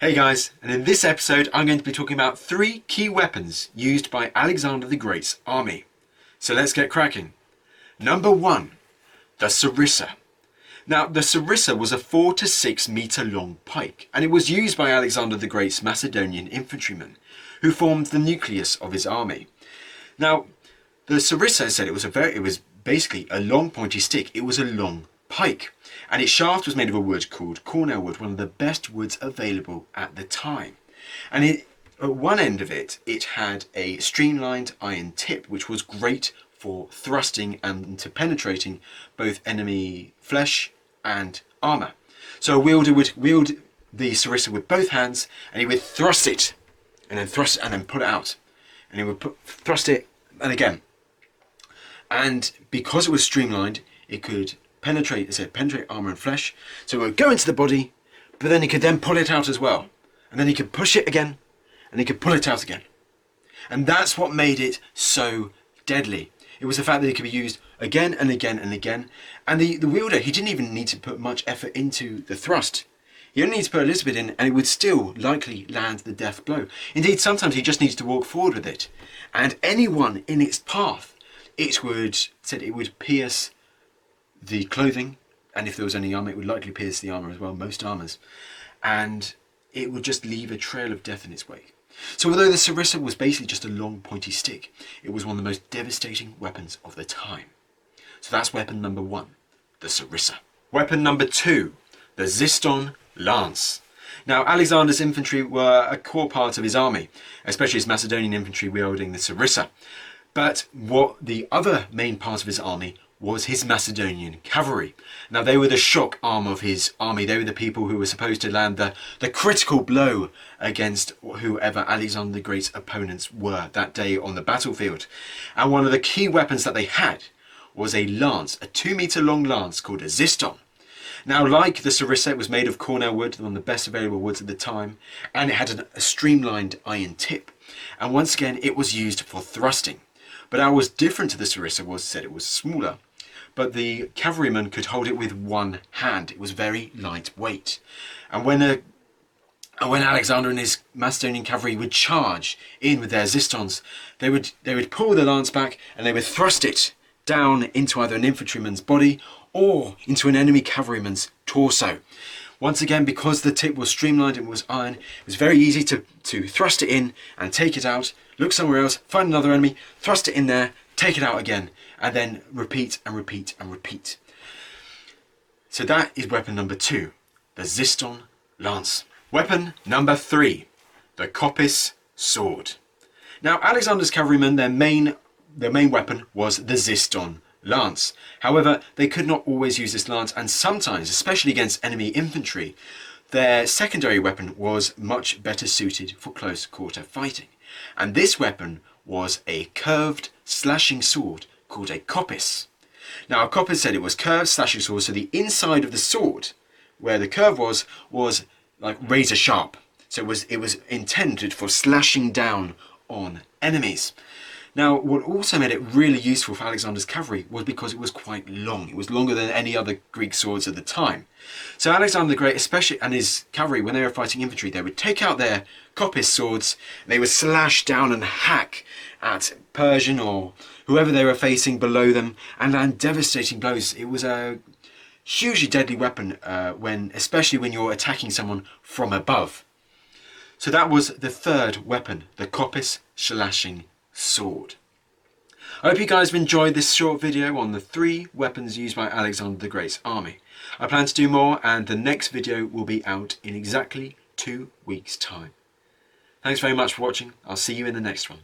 Hey guys, and in this episode I'm going to be talking about 3 key weapons used by Alexander the Great's army. So let's get cracking. Number 1, the sarissa. Now the sarissa was a 4 to 6 meter long pike, and it was used by Alexander the Great's Macedonian infantrymen, who formed the nucleus of his army. Now the sarissa said it was basically a long pointy stick. It was a long pike, and its shaft was made of a wood called Cornell wood, one of the best woods available at the time. And at one end of it had a streamlined iron tip, which was great for thrusting and to penetrating both enemy flesh and armour. So a wielder would wield the sarissa with both hands, and he would thrust it, and then pull it out, and he would thrust it, and again. And because it was streamlined, it could penetrate armour and flesh, so it would go into the body, but then he could then pull it out as well, and then he could push it again, and he could pull it out again. And that's what made it so deadly. It was the fact that it could be used again and again and again, and the wielder, he didn't even need to put much effort into the thrust. He only needs to put a little bit in, and it would still likely land the death blow. Indeed, sometimes he just needs to walk forward with it, and anyone in its path, it would pierce the clothing, and if there was any armour, it would likely pierce the armour as well, most armours, and it would just leave a trail of death in its wake. So although the sarissa was basically just a long pointy stick, it was one of the most devastating weapons of the time. So that's weapon number 1, the sarissa. Weapon number 2, the xyston lance. Now Alexander's infantry were a core part of his army, especially his Macedonian infantry wielding the sarissa. But what the other main part of his army was his Macedonian cavalry. Now they were the shock arm of his army. They were the people who were supposed to land the critical blow against whoever Alexander the Great's opponents were that day on the battlefield. And one of the key weapons that they had was a lance, a 2 meter long lance called a xyston. Now like the sarissa, it was made of Cornell wood, one of the best available woods at the time, and it had a streamlined iron tip. And once again, it was used for thrusting. But what was different to the sarissa was it was smaller, but the cavalryman could hold it with one hand. It was very lightweight. And when Alexander and his Macedonian cavalry would charge in with their xystons, they would pull the lance back, and they would thrust it down into either an infantryman's body or into an enemy cavalryman's torso. Once again, because the tip was streamlined and was iron, it was very easy to thrust it in and take it out, look somewhere else, find another enemy, thrust it in there, take it out again, and then repeat and repeat and repeat. So that is weapon number 2, the xyston lance. Weapon number 3, the kopis sword. Now Alexander's cavalrymen, their main weapon was the xyston lance. However, they could not always use this lance, and sometimes, especially against enemy infantry, their secondary weapon was much better suited for close quarter fighting. And this weapon was a curved slashing sword called a kopis. Now a kopis said it was curved slashing sword, so the inside of the sword, where the curve was like razor sharp. So it was intended for slashing down on enemies. Now, what also made it really useful for Alexander's cavalry was because it was quite long. It was longer than any other Greek swords at the time. So Alexander the Great, especially, and his cavalry, when they were fighting infantry, they would take out their kopis swords, they would slash down and hack at Persian or whoever they were facing below them, and land devastating blows. It was a hugely deadly weapon, especially when you're attacking someone from above. So that was the 3rd weapon, the kopis slashing sword. I hope you guys have enjoyed this short video on the 3 weapons used by Alexander the Great's army. I plan to do more, and the next video will be out in exactly 2 weeks' time. Thanks very much for watching. I'll see you in the next one.